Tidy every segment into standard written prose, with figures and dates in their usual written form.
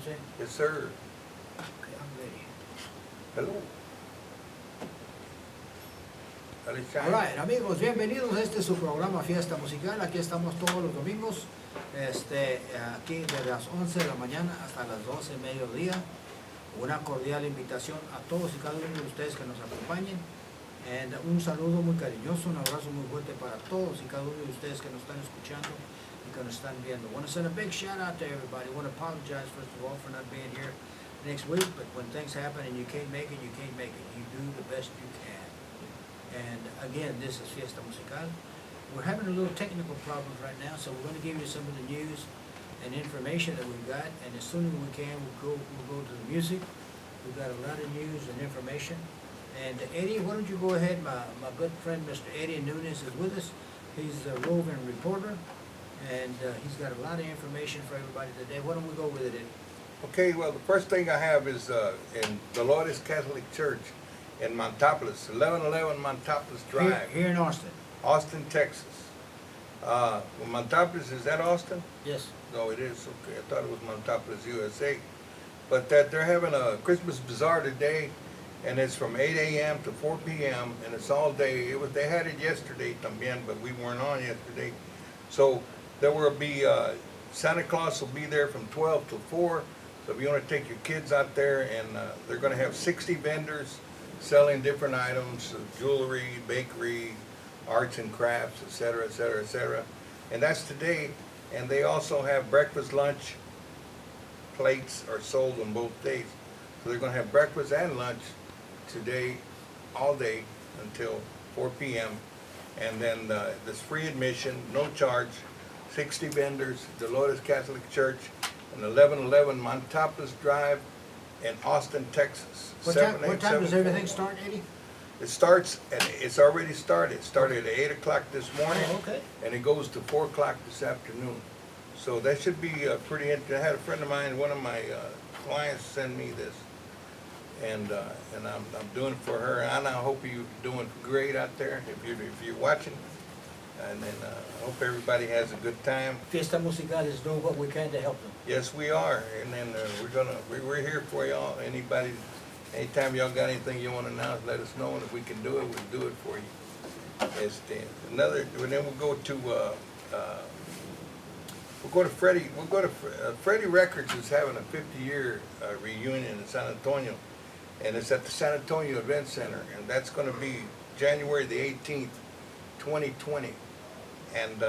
Jose? Yes, sir. Okay, I'm ready. Hello. Dale, Shine. All right, amigos, bienvenidos a este su programa Fiesta Musical. Aquí estamos todos los domingos, aquí de las 11 de la mañana hasta las 12 de mediodía. Una cordial invitación a todos y cada uno de ustedes que nos acompañen. Un saludo muy cariñoso, un abrazo muy fuerte para todos y cada uno de ustedes que nos están escuchando y que nos están viendo. I want to send a big shout out to everybody. I want to apologize first of all for not being here next week, but when things happen and you can't make it, you can't make it. You do the best you can. And again, this is Fiesta Musical. We're having a little technical problems right now, so we're going to give you some of the news and information that we've got, and as soon as we can, we'll go to the music. We've got a lot of news and information. And Eddie, why don't you go ahead? My good friend, Mr. Eddie Nunes, is with us. He's a roving reporter, and he's got a lot of information for everybody today. Why don't we go with it, Eddie? Okay, well, the first thing I have is in the Lopez Catholic Church in Montopolis, 1111 Montopolis Drive. Here in Austin. Austin, Texas. Well, Montopolis, is that Austin? Yes. No, it is. Okay, I thought it was Montopolis, USA. But that they're having a Christmas bazaar today, and it's from 8 a.m. to 4 p.m. and it's all day. They had it yesterday también, but we weren't on yesterday. So there will be Santa Claus will be there from 12 to 4. So if you want to take your kids out there, and they're going to have 60 vendors selling different items, jewelry, bakery, arts and crafts, etc., etc., etc. And that's today. And they also have breakfast, lunch. Plates are sold on both days. So they're going to have breakfast and lunch today, all day, until 4 p.m. And then there's free admission, no charge, 60 vendors, Dolores Catholic Church, and 1111 Montopolis Drive in Austin, Texas. What time does everything start, Eddie? It's already started. It started at 8 o'clock this morning. Oh, okay. And it goes to 4 o'clock this afternoon. So that should be pretty interesting. I had a friend of mine, one of my clients, send me this. And I'm doing it for her. Anna, I hope you're doing great out there if you're watching. And then I hope everybody has a good time. Fiesta Musical is doing what we can to help them. Yes, we are. And then we're here for y'all. Anytime y'all got anything you want to announce, let us know. And if we can do it, we'll do it for you. And then we'll go to Freddie. We'll go to Freddie Records is having a 50-year reunion in San Antonio, and it's at the San Antonio Event Center, and that's going to be January the 18th, 2020. And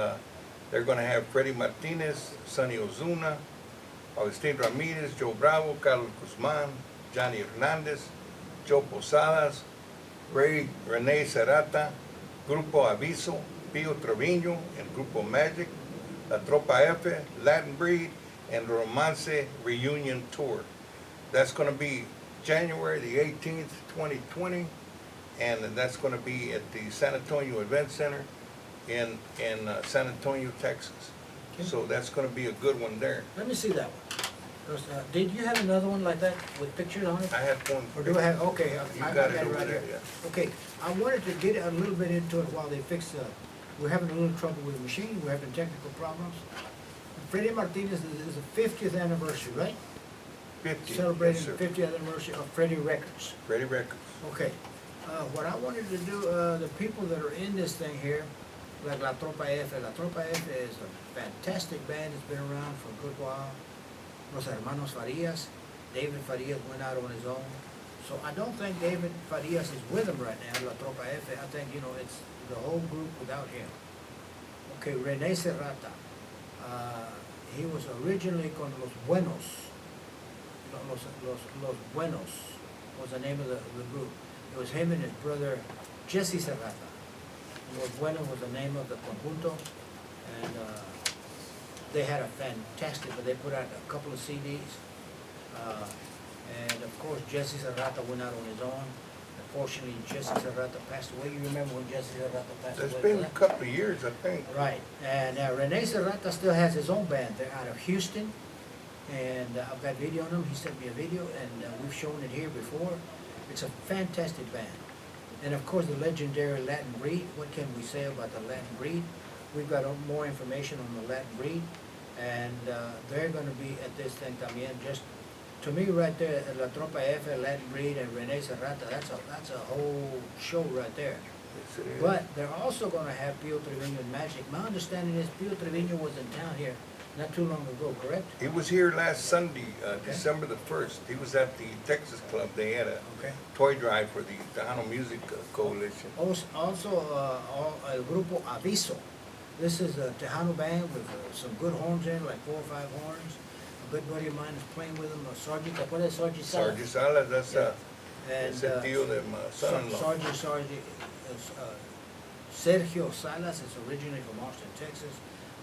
they're going to have Freddie Martinez, Sonny Ozuna, Agustin Ramirez, Joe Bravo, Carlos Guzman, Johnny Hernandez, Joe Posadas, René Serrata, Grupo Aviso, Pio Trevino, and Grupo Magic, La Tropa F, Latin Breed, and Romance Reunion Tour. That's going to be January the 18th, 2020, and that's going to be at the San Antonio Event Center in San Antonio, Texas. Okay. So that's going to be a good one there. Let me see that one. Did you have another one like that with pictures on it? I had one. Or do I have? Okay, I got it right there, here. Yeah. Okay, I wanted to get a little bit into it while they fix we're having a little trouble with the machine. We're having technical problems. Freddie Martinez is the 50th anniversary, right? 50. Celebrating yes, the 50th anniversary of Freddie Records. Freddie Records. Okay. What I wanted to do, the people that are in this thing here, like La Tropa F. La Tropa F is a fantastic band. It's been around for a good while. Los Hermanos Farias. David Farias went out on his own. So I don't think David Farias is with him right now, La Tropa F. I think, it's the whole group without him. Okay, René Serrata. He was originally con Los Buenos. Los Buenos was the name of the group. It was him and his brother Jesse Serrata. Los Buenos was the name of the conjunto, and they had a fantastic, but they put out a couple of CDs. And of course, Jesse Serrata went out on his own. Unfortunately, Jesse Serrata passed away. You remember when Jesse Serrata passed away? It's been a couple of years, I think. Right. And René Serrata still has his own band. They're out of Houston. And I've got video on him. He sent me a video, and we've shown it here before. It's a fantastic band. And of course, the legendary Latin Breed. What can we say about the Latin Breed? We've got more information on the Latin Breed. And they're going to be at this thing también, just to me right there, La Tropa F, Latin Breed, and Rene Serrata, that's a whole show right there. Yes, it is. But they're also gonna have Pio Trevino and Magic. My understanding is Pio Trevino was in town here not too long ago, correct? He was here last Sunday, Okay. December the 1st. He was at the Texas Club. They had a Okay. toy drive for the Tejano Music Coalition. Also, El Grupo Aviso. This is a Tejano band with some good horns in, like 4 or 5 horns. A good buddy of mine is playing with them, Sergeant, ¿te acuerdas de Sergeant Salas? Sarge Salas, that's And, it's a deal that my son-in-law. Sergio Salas is originally from Austin, Texas.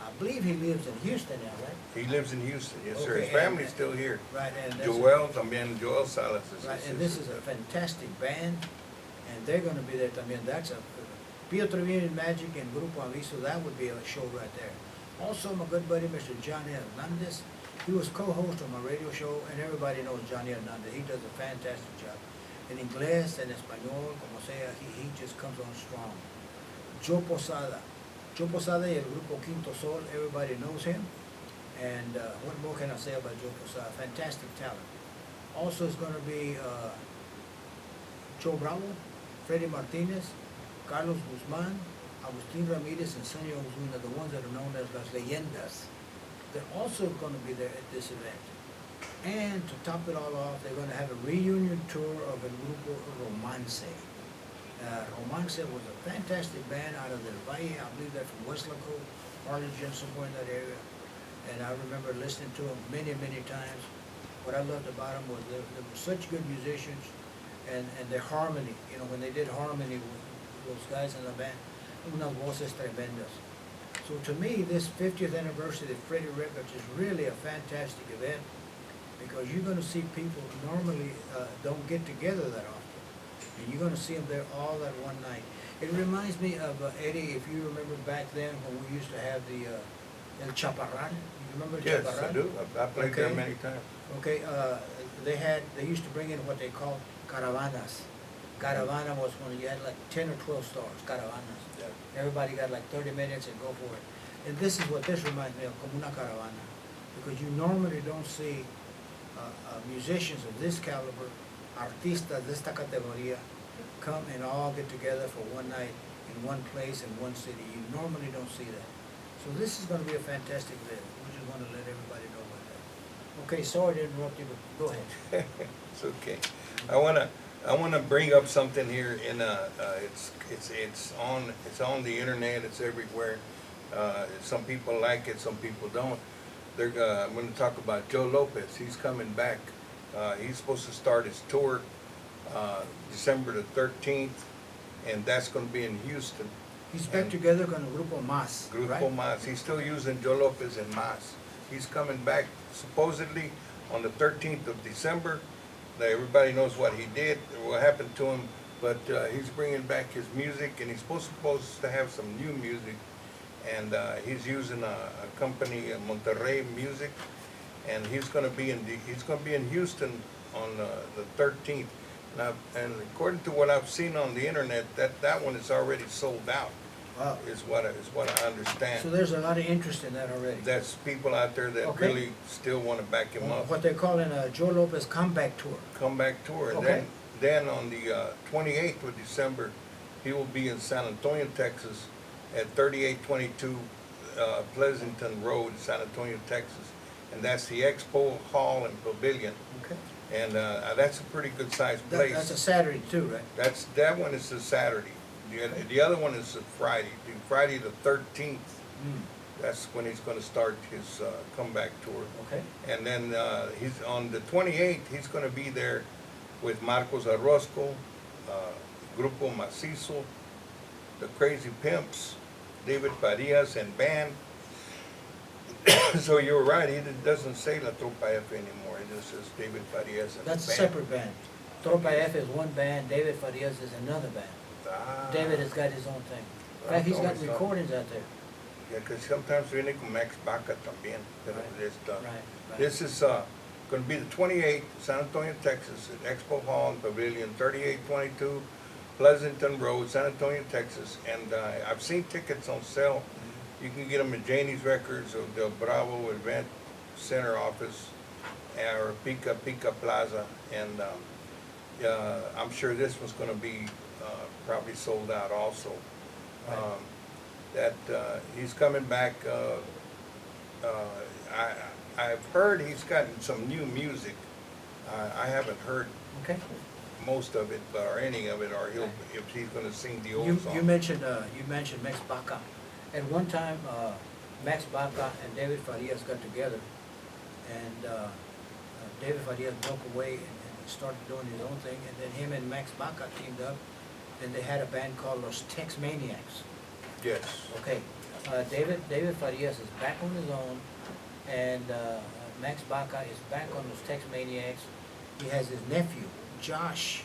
I believe he lives in Houston now, right? He lives in Houston, yes, sir. Okay, His family's still here. Right, and that's Joel, también, Joel Salas is right, his and this is sister. a fantastic band, and they're gonna be there también. That's a Pio Trevino and Magic and Grupo Aviso, that would be a show right there. Also, my good buddy, Mr. Johnny Hernandez, he was co-host on my radio show, and everybody knows Johnny Hernandez. He does a fantastic job. In inglés, en español, como sea, he just comes on strong. Joe Posada. Joe Posada y el Grupo Quinto Sol, everybody knows him. And what more can I say about Joe Posada? Fantastic talent. Also is going to be Joe Bravo, Freddy Martinez, Carlos Guzman, Agustin Ramirez, and Sonny Ozuna, the ones that are known as Las Leyendas. They're also going to be there at this event. And to top it all off, they're going to have a reunion tour of El Grupo Romance. Romance was a fantastic band out of Del Valle. I believe they're from Westlaco, Harlingen, somewhere in that area. And I remember listening to them many, many times. What I loved about them was they were such good musicians, and their harmony. You know, when they did harmony with those guys in the band, unas voces tremendas. So to me, this 50th anniversary of Freddie Records is really a fantastic event, because you're going to see people normally don't get together that often. And you're going to see them there all that one night. It reminds me of, Eddie, if you remember back then when we used to have the El Chaparral. You remember El Yes, Chaparral? I do. I played there Okay. many times. Okay, they used to bring in what they called caravanas. Caravana was when you had like 10 or 12 stars, caravanas. Yeah. Everybody got like 30 minutes and go for it. And this is what this reminds me of, como una caravana. Because you normally don't see musicians of this caliber, artistas de esta categoría, come and all get together for one night in one place in one city. You normally don't see that. So this is going to be a fantastic event. We just want to let everybody know about that. Okay, sorry to interrupt you, but go ahead. It's okay. I wanna bring up something here in it's on the internet. It's everywhere. Some people like it, some people don't. I'm gonna talk about Joe Lopez. He's coming back. He's supposed to start his tour December the 13th, and that's gonna be in Houston. He's back And together con el Grupo Más, Grupo right? Mas. He's still using Joe Lopez and Mas. He's coming back supposedly on the 13th of December. Now, everybody knows what he did, what happened to him, but he's bringing back his music, and he's supposed to have some new music. And he's using a company, Monterrey Music, and he's going to be in Houston on the 13th. Now, and according to what I've seen on the internet, that one is already sold out. Wow. Is what I understand. So there's a lot of interest in that already. That's people out there that Okay. really still want to back him up. What they're calling a Joe Lopez comeback tour. Comeback tour. And Okay. then on the 28th of December, he will be in San Antonio, Texas, at 3822 Pleasanton Road, San Antonio, Texas. And that's the Expo Hall and Pavilion. Okay. And that's a pretty good sized place. That's a Saturday too, right? That one is a Saturday. The other one is a Friday. Friday the 13th. That's when he's going to start his comeback tour. Okay. And then he's on the 28th. He's going to be there with Marcos Orozco, Grupo Macizo, the Crazy Pimps, David Farias, and band. So you're right. He doesn't say La Tropa F anymore. It just says David Farias and That's a band. separate band. Tropa F is one band, David Farias is another band. Ah. David has got his own thing. In fact, he's got recordings out there. Yeah, because sometimes viene con Max Baca también. Pero Right. this, Right. this is going to be the 28th, San Antonio, Texas, at Expo Hall and Pavilion, 3822 Pleasanton Road, San Antonio, Texas. And I've seen tickets on sale. You can get them at Janie's Records or the Bravo Event Center office. or Pica Plaza, and I'm sure this one's gonna be probably sold out also. Right. He's coming back. I've heard he's gotten some new music. I haven't heard Okay. most of it, or any of it, or if he's gonna sing the old song. You mentioned Max Baca. At one time, Max Baca and David Farias got together, and David Farias broke away and started doing his own thing, and then him and Max Baca teamed up, and they had a band called Los Tex Maniacs. Yes. Okay, David Farias is back on his own, and Max Baca is back on Los Tex Maniacs. He has his nephew, Josh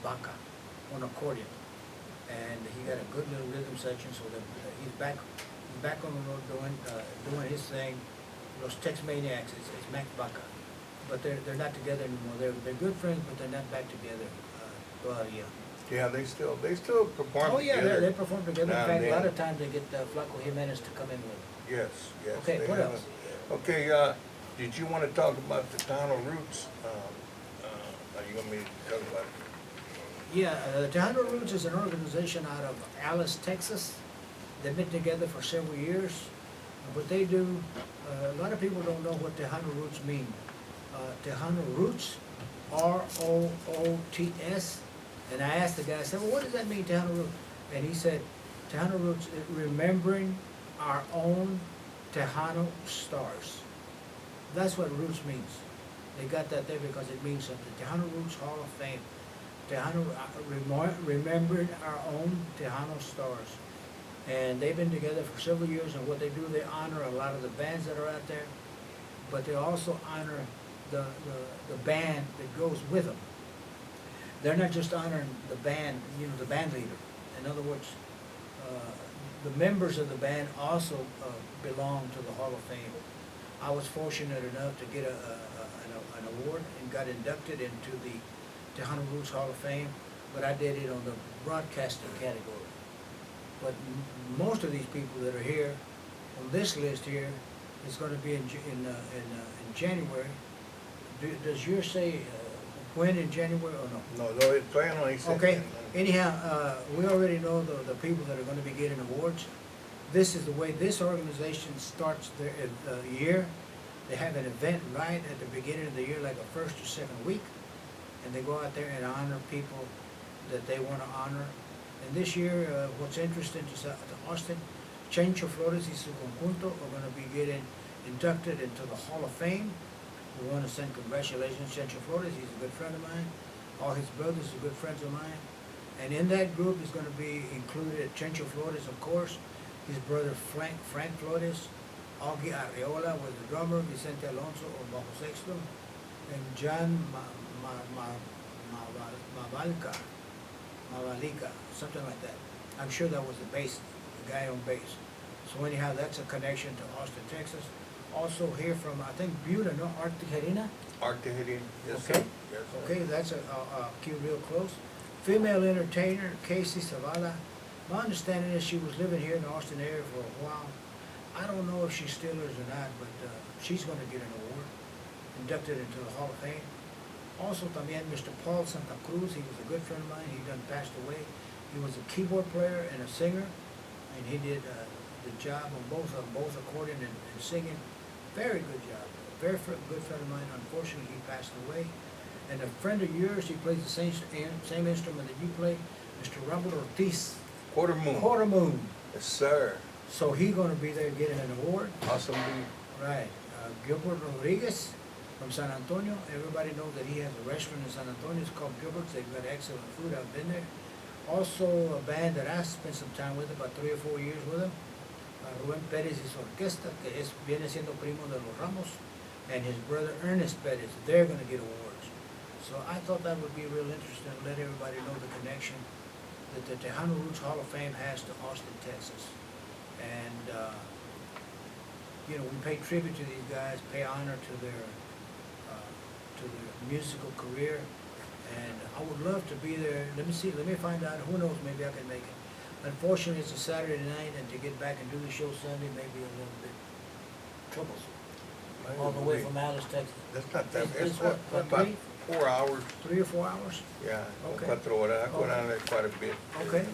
Baca, on accordion, and he got a good little rhythm section, so that he's back on the road doing his thing. Los Tex Maniacs is Max Baca, but they're not together anymore. They're good friends, but they're not back together. Yeah. Yeah, they still perform Oh yeah, together. they perform together. In now fact, and a lot then. of times they get Flaco Jimenez to come in with them. Yes, yes. Okay, they what have else? Okay, did you want to talk about the Tejano Roots? Are you gonna talk about it? Yeah, the Tejano Roots is an organization out of Alice, Texas. They've been together for several years. What they do, a lot of people don't know what Tejano Roots mean. Tejano Roots, ROOTS. And I asked the guy, I said, well, what does that mean, Tejano Roots? And he said, Tejano Roots, remembering our own Tejano stars. That's what Roots means. They got that there because it means something. Tejano Roots Hall of Fame. Tejano, remembering our own Tejano stars. And they've been together for several years, and what they do, they honor a lot of the bands that are out there, but they also honor the band that goes with them. They're not just honoring the band, the band leader. In other words, the members of the band also belong to the Hall of Fame. I was fortunate enough to get an award and got inducted into the Tejano Roots Hall of Fame, but I did it on the broadcasting category. But most of these people that are here on this list here is going to be in January. Does yours say when in January or no? No, it's playing on East. Okay, anyhow, we already know the people that are going to be getting awards. This is the way this organization starts their year. They have an event right at the beginning of the year, like a first or second week, and they go out there and honor people that they want to honor. And this year, what's interesting to Austin, Chencho Flores y su conjunto are going to be getting inducted into the Hall of Fame. We want to send congratulations to Chencho Flores. He's a good friend of mine. All his brothers are good friends of mine. And in that group is going to be included Chencho Flores, of course, his brother Frank Flores, Augie Arreola was the drummer, Vicente Alonso on bajo sexto, and John Mavalika, something like that. I'm sure that was the guy on bass. So anyhow, that's a connection to Austin, Texas. Also here from, I think, Buda, no? Art Tijerina? Art Tijerina, yes, Okay. sir. Yes, sir. Okay, that's a cue real close. Female entertainer, Casey Zavala. My understanding is she was living here in the Austin area for a while. I don't know if she still is or not, but she's going to get an award, inducted into the Hall of Fame. Also, también Mr. Paul Santa Cruz, he was a good friend of mine. He done passed away. He was a keyboard player and a singer, and he did the job on both accordion and singing. Very good job. Very good friend of mine. Unfortunately, he passed away. And a friend of yours, he plays the same instrument that you play, Mr. Robert Ortiz. Quarter Moon. Quarter Moon. Yes, sir. So he's going to be there getting an award. Awesome dude. Right. Gilbert Rodriguez from San Antonio. Everybody knows that he has a restaurant in San Antonio. It's called Gilbert's. They've got excellent food. I've been there. Also a band that I spent some time with, about 3 or 4 years with them. Rubén Pérez y su orquesta, que viene siendo primo de los Ramos, and his brother Ernest Pérez. They're going to get awards. So I thought that would be real interesting to let everybody know the connection that the Tejano Roots Hall of Fame has to Austin, Texas. And, we pay tribute to these guys, pay honor to their musical career. And I would love to be there. Let me find out. Who knows, maybe I can make it. Unfortunately, it's a Saturday night, and to get back and do the show Sunday may be a little bit troublesome. all the way from Alice, Texas. That's not that, It's it's what, not, about about 4 hours. 3 or 4 hours? Yeah, Okay. 4 horas. I go Okay. down there quite a bit. Okay.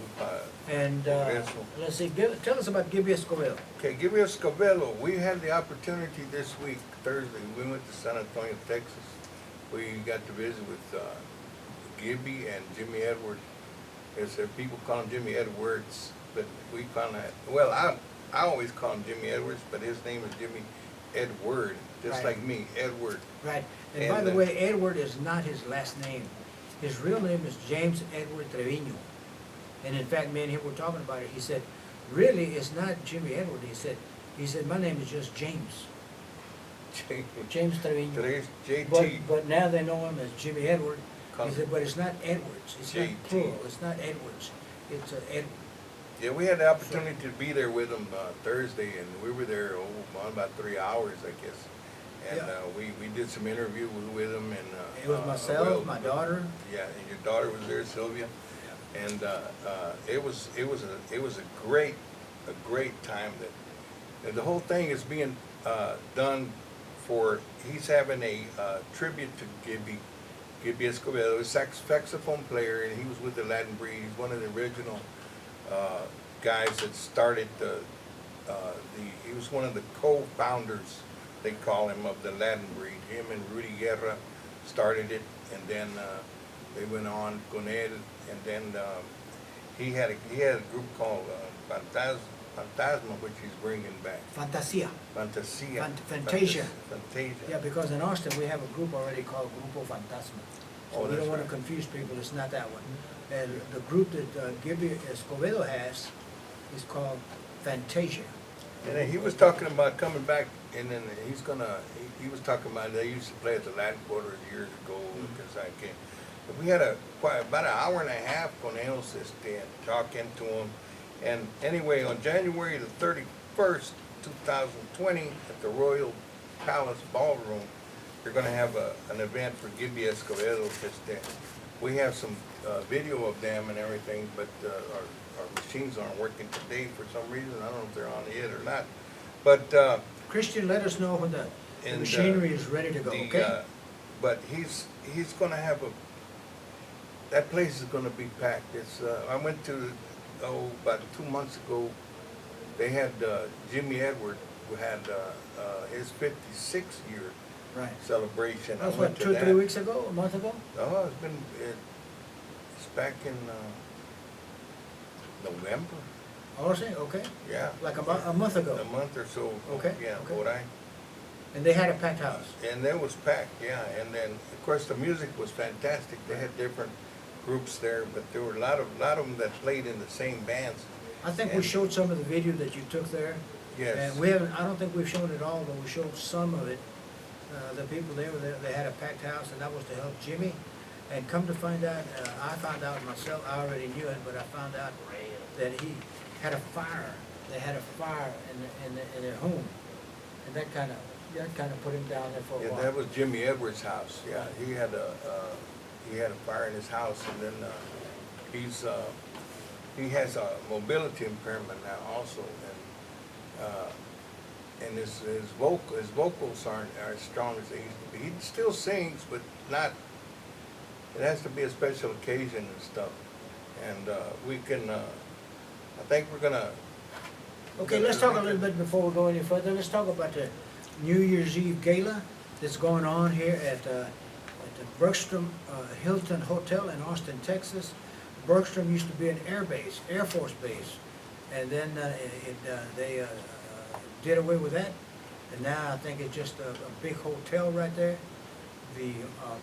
And Eso. let's see, tell us about Gibby Escobedo. Okay, give me a Scabello. We had the opportunity this week, Thursday. We went to San Antonio, Texas. We got to visit with Gibby and Jimmy Edwards. People call him Jimmy Edwards, but we found out. Well, I always call him Jimmy Edwards, but his name is Jimmy Edward, just Right. like me, Edward. Right. And by the way, Edward is not his last name. His real name is James Edward Trevino. And in fact, me and him were talking about it. He said, really, it's not Jimmy Edward. He said, my name is just James. James Trevino. JT. But now they know him as Jimmy Edward. He Come. said, but it's not Edwards. It's JT. not plural. It's not Edwards. It's Edward. Yeah, we had the opportunity to be there with him Thursday, and we were there about 3 hours, I guess. And Yeah. we did some interview with him, and It was myself, my daughter. Yeah, and your daughter was there, Sylvia, and it was a great time. And the whole thing is being done for. He's having a tribute to Gibby Escobedo, a saxophone player, and he was with the Latin Breed. He's one of the original guys that started he was one of the co-founders, they call him, of the Latin Breed. Him and Rudy Guerra started it, and then they went on con él, and then he had a group called Fantasma, which he's bringing back. Fantasia. Fantasia. Fantasia. Fantasia. Yeah, because in Austin, we have a group already called Grupo Fantasma. So Oh, we that's don't want to right. confuse people, it's not that one. And the group that Gibby Escobedo has is called Fantasia. And then he was talking about coming back, and then he was talking about they used to play at the Latin Quarter years ago, because I came. But we had about an hour and a half con ellos, talking to him. And anyway, on January the 31st, 2020, at the Royal Palace Ballroom, they're gonna have an event for Gibby Escobedo. We have some video of them and everything, but our machines aren't working today for some reason. I don't know if they're on yet or not. But Christian, let us know when the And, machinery is ready to go, okay? but he's gonna have that place is gonna be packed. I went to about 2 months ago. They had Jimmy Edward, who had his 56th year Right. celebration. That was I went what, to 2 or 3 that. weeks ago, a month ago? Oh, it's back in November. Oh, is it? Okay. Yeah. Like a month ago. A month or so. Okay, Yeah, okay. por ahí. And they had a packed house. And that was packed, yeah. And then, of course, the music was fantastic. They had different groups there, but there were a lot of them that played in the same bands. I think we And- showed some of the video that you took there. Yes. And we haven't, I don't think we've shown it all, but we showed some of it. The people there, they had a packed house, and that was to help Jimmy. And come to find out, I found out myself, I already knew it, but I found out that he had a fire. They had a fire in their home. And that kind of put him down there for a Yeah, while. that was Jimmy Edwards' house. Yeah, he had a fire in his house, and then he has a mobility impairment now also, and his vocals aren't as strong as they used to be. He still sings, but not. It has to be a special occasion and stuff, and we can. I think we're gonna. Okay, let's talk a little bit before we go any further. Let's talk about the New Year's Eve gala that's going on here at the Bergstrom Hilton Hotel in Austin, Texas. Bergstrom used to be an Air Force base, and then they did away with that, and now I think it's just a big hotel right there, the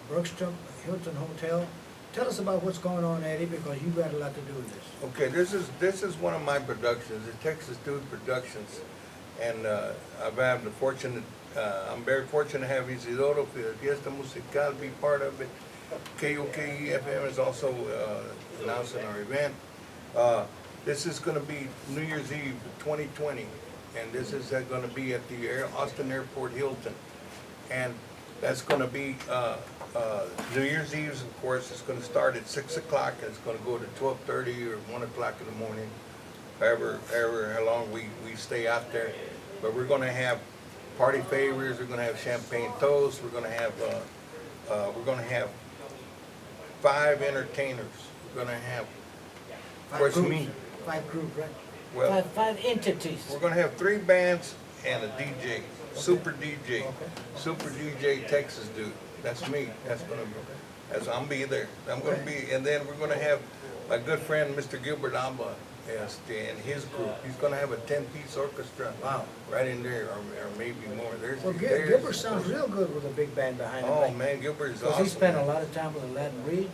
Bergstrom Hilton Hotel. Tell us about what's going on, Eddie, because you've got a lot to do with this. Okay, this is one of my productions, the Texasdude Productions, and I'm very fortunate to have Isidoro for the Fiesta Musical be part of it. KOKE FM is also announcing our event. This is going to be New Year's Eve 2020, and this is going to be at the Austin Airport Hilton, and that's going to be New Year's Eve. Of course, it's going to start at 6 o'clock, and it's going to go to 12:30 or 1 o'clock in the morning, however how long we stay out there. But we're going to have party favors. We're gonna have champagne toast. We're gonna have 5 entertainers. We're gonna have, of course, me. 5 groups, right? Well, Five entities. we're gonna have 3 bands and a DJ, super DJ, super DJ Texasdude. That's me. I'm be there. I'm gonna be, and then we're gonna have my good friend Mr. Gilbert Alba, and his group. He's gonna have a 10-piece orchestra. Wow. Right in there, or maybe more. Well, Gilbert sounds real good with a big band behind him. Oh man, Gilbert is Because awesome. he spent a lot of time with Aladdin Reed,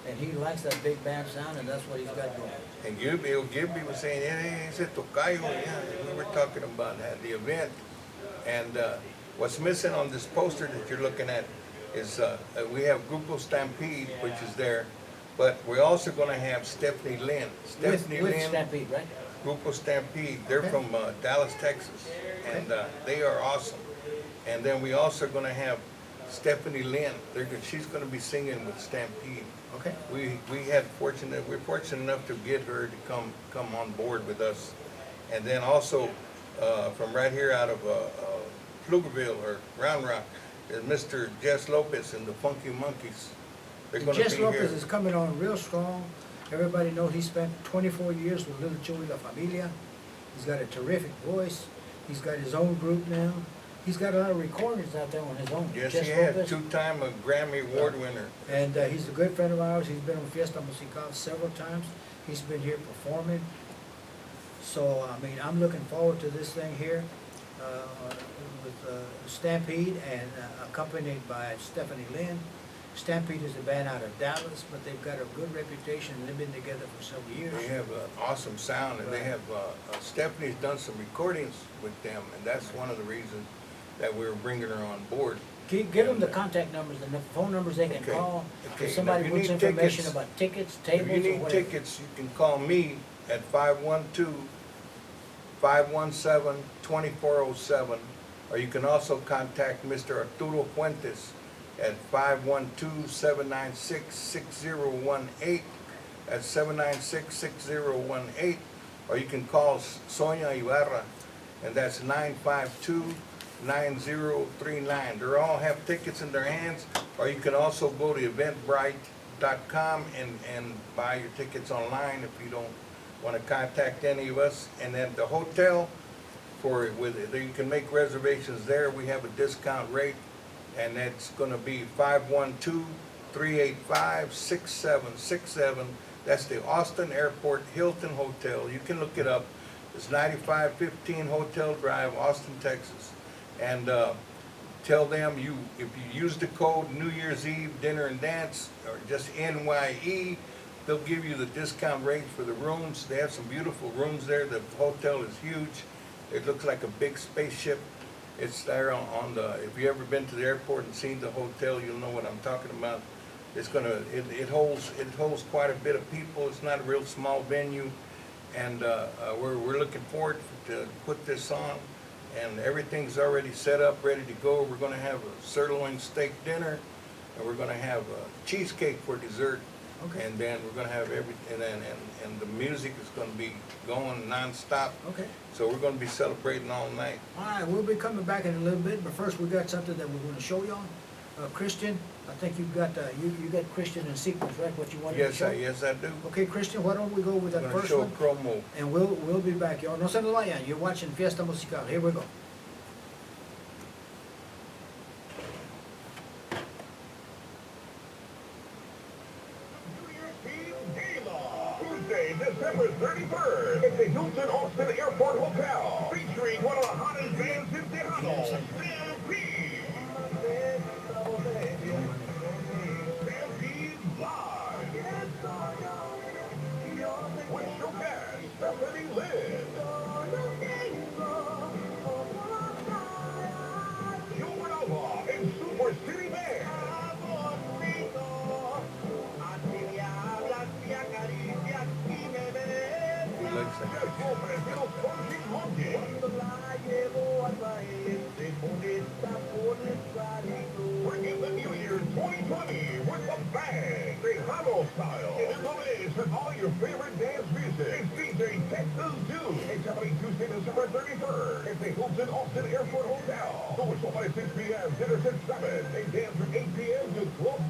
and he likes that big band sound, and that's what he's got going. And Gilby was saying, hey, ese tocayo, yeah. We were talking about the event. And what's missing on this poster that you're looking at is we have Grupo Stampede, which is there, but we're also gonna have Stephanie Lynn. With Stampede, right? Grupo Stampede, they're from Dallas, Texas, and they are awesome. And then we also gonna have Stephanie Lynn. She's gonna be singing with Stampede. Okay. We're fortunate enough to get her to come on board with us. And then also from right here out of Pflugerville or Round Rock is Mr. Jess Lopez and the Funky Monkeys. They're gonna Jess be Lopez here. is coming on real strong. Everybody knows he spent 24 years with Little Joey La Familia. He's got a terrific voice. He's got his own group now. He's got a lot of recordings out there on his own. Yes, Jess he had. Lopez. 2-time Grammy Award winner. And he's a good friend of ours. He's been on Fiesta Musical several times. He's been here performing. So, I mean, I'm looking forward to this thing here with Stampede and accompanied by Stephanie Lynn. Stampede is a band out of Dallas, but they've got a good reputation. They've been together for several years. They have an awesome sound, and they have, Stephanie's done some recordings with them, and that's one of the reasons that we're bringing her on board. Give them the contact numbers and the phone numbers they can Okay. call. Okay. If somebody Now, if you wants need information tickets- about tickets, If tables, you or need whatever. tickets, you can call me at 512-517-2407, or you can also contact Mr. Arturo Fuentes at 512-796-6018. That's 796-6018, or you can call Sonia Ibarra, and that's 952-9039. They all have tickets in their hands, or you can also go to eventbrite.com and buy your tickets online if you don't want to contact any of us. And then the hotel, you can make reservations there. We have a discount rate, and that's going to be 512-385-6767. That's the Austin Airport Hilton Hotel. You can look it up. It's 9515 Hotel Drive, Austin, Texas. And tell them if you use the code New Year's Eve Dinner and Dance, or just NYE, they'll give you the discount rate for the rooms. They have some beautiful rooms there. The hotel is huge. It looks like a big spaceship. It's there on the, if you ever been to the airport and seen the hotel, you'll know what I'm talking about. It holds quite a bit of people. It's not a real small venue. And we're looking forward to put this on. And everything's already set up, ready to go. We're gonna have a sirloin steak dinner, and we're gonna have a cheesecake for dessert. Okay. And then we're gonna have everything, and the music is gonna be going nonstop. Okay. So we're gonna be celebrating all night. All right, we'll be coming back in a little bit, but first we got something that we're going to show y'all. Christian, I think you've got you got Christian in sequence, right? What you wanted to show? Yes, I do. Okay, Christian, why don't we go with I'm that gonna first show a one? promo. And we'll be back, y'all. No se nos vayan. You're watching Fiesta Musical. Here we go. Tuesday, December 31st, at the Hilton Austin Airport Hotel, featuring one of the hottest bands in Tejano, Stampede. Stampede Live. With showcast Stephanie Lynn, Gilbert Alba, and Super City Band. He likes that. Bringing the new year 2020 with a bang, Tejano style. It is Lopez with all your favorite dance music. It's DJ Texasdude. It's happening Tuesday, December 31st at the Hilton Austin Airport Hotel.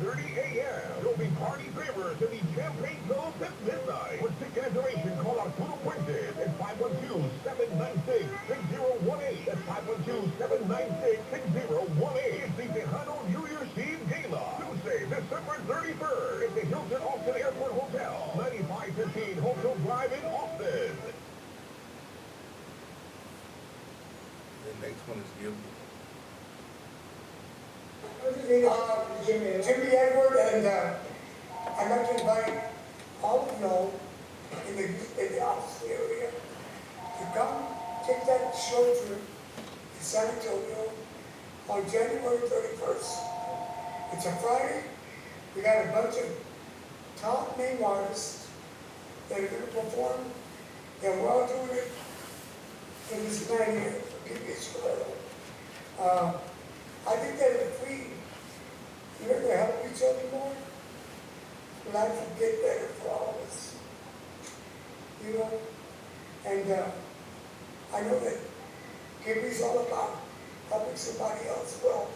7:30 a.m. There'll be party favors and the champagne toast at midnight. For ticket information, call Arturo Puentes at 512-796-6018. That's 512-796-6018. It's the Tejano New Year's Eve Gala. Tuesday, December 31st at the Hilton Austin Airport Hotel, 9515 Hotel Drive in Austin. The next one is Gilby. Jimmy Edward, and I'd like to invite all of y'all in the Austin area to come take that show trip to San Antonio on January 31st. It's a Friday. We got a bunch of top name artists that are going to perform, and we're all doing it in this man here, Isidoro. I think that if we learn to help each other more, life will get better for all of us. You know? And I know that Gibby's all about helping somebody else. Well,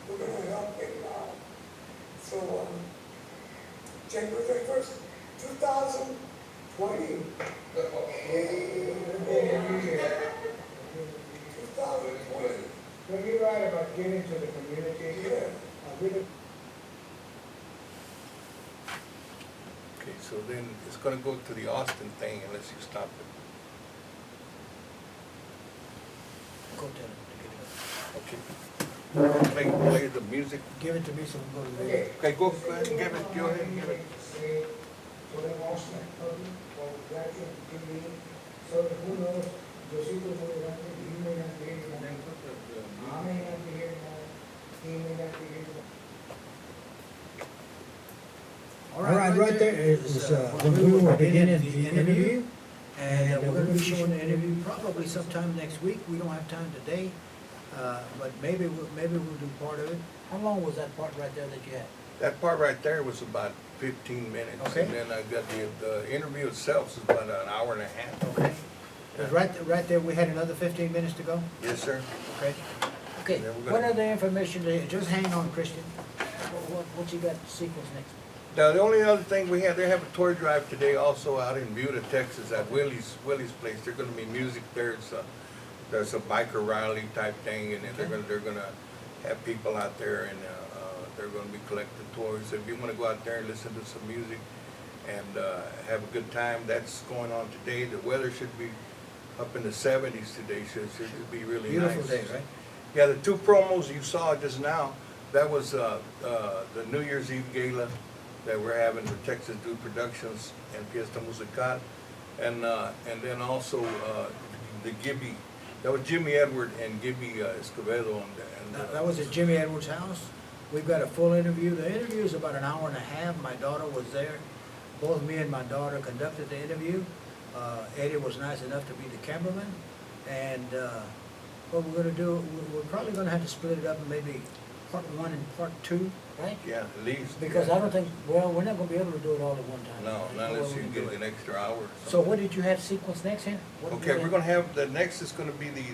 we're going to help him now. So, January 31st, 2020. 2020. When you write about giving to the community, really. Okay, so then it's gonna go to the Austin thing unless you stop it. Go tell him to get Okay. it. Play the music. Give it to me so we can go to the Okay. Okay, go ahead and give it, go ahead and give it. So the Austin, or graduate degree, so who knows, Josito may not be, he may not be here tonight. I may not be here tonight, he may not be here tonight. All right, right there is when we will begin the interview, and we're going to be showing the interview probably sometime next week. We don't have time today, but maybe we'll do part of it. How long was that part right there that you had? That part right there was about 15 minutes. Okay. And then I got the interview itself is about an hour and a half. Okay. But right there, we had another 15 minutes to go? Yes, sir. Okay. Okay, And then we're what gonna- other information, just hang on, Christian. What you got sequence next? Now, the only other thing we have, they have a toy drive today also out in Buda, Texas at Willie's place. There's gonna be music there. There's a biker rally type thing, and then they're gonna have people out there, and they're gonna be collecting toys. So if you wanna go out there and listen to some music and have a good time, that's going on today. The weather should be up in the 70s today, should be really nice. Beautiful day, right? Yeah, the two promos you saw just now, that was the New Year's Eve Gala that we're having with Texasdude Productions and Fiesta Musical. And then also the Gibby, that was Jimmy Edward and Gibby Escobedo. That was at Jimmy Edwards' house. We've got a full interview. The interview is about an hour and a half. My daughter was there. Both me and my daughter conducted the interview. Eddie was nice enough to be the cameraman. And what we're gonna do, we're probably gonna have to split it up in maybe part one and part two, right? Yeah, at least. Because I don't think, well, we're not gonna be able to do it all at one time. No, not unless you get an extra hour or something. So what did you have sequence next here? What did Okay, you we're gonna have, the next is gonna be the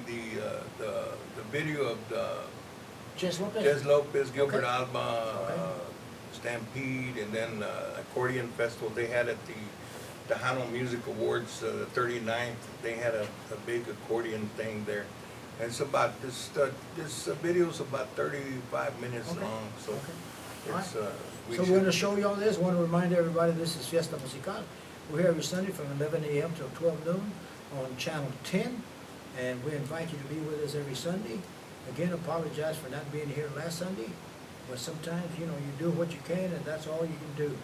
video of the Jess Lopez? Jez Lopez, Gilbert Okay. Alba, Okay. Stampede, and then Accordion Festival. They had at the Tejano Music Awards, the 39th, they had a big accordion thing there. And it's about, this video's about 35 minutes Okay. long, so Okay. it's, So we we're gonna should, show you all this. Want to remind everybody, this is Fiesta Musical. We're here every Sunday from 11 a.m. till 12 noon on Channel 10, and we invite you to be with us every Sunday. Again, apologize for not being here last Sunday, but sometimes, you do what you can, and that's all you can do.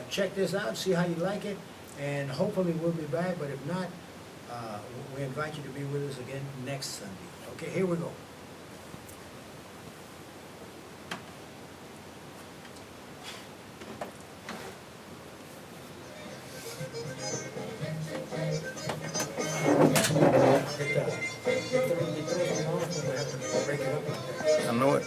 Check this out, see how you like it, and hopefully we'll be back, but if not, we invite you to be with us again next Sunday. Okay, here we go. Break it up like that. I know it.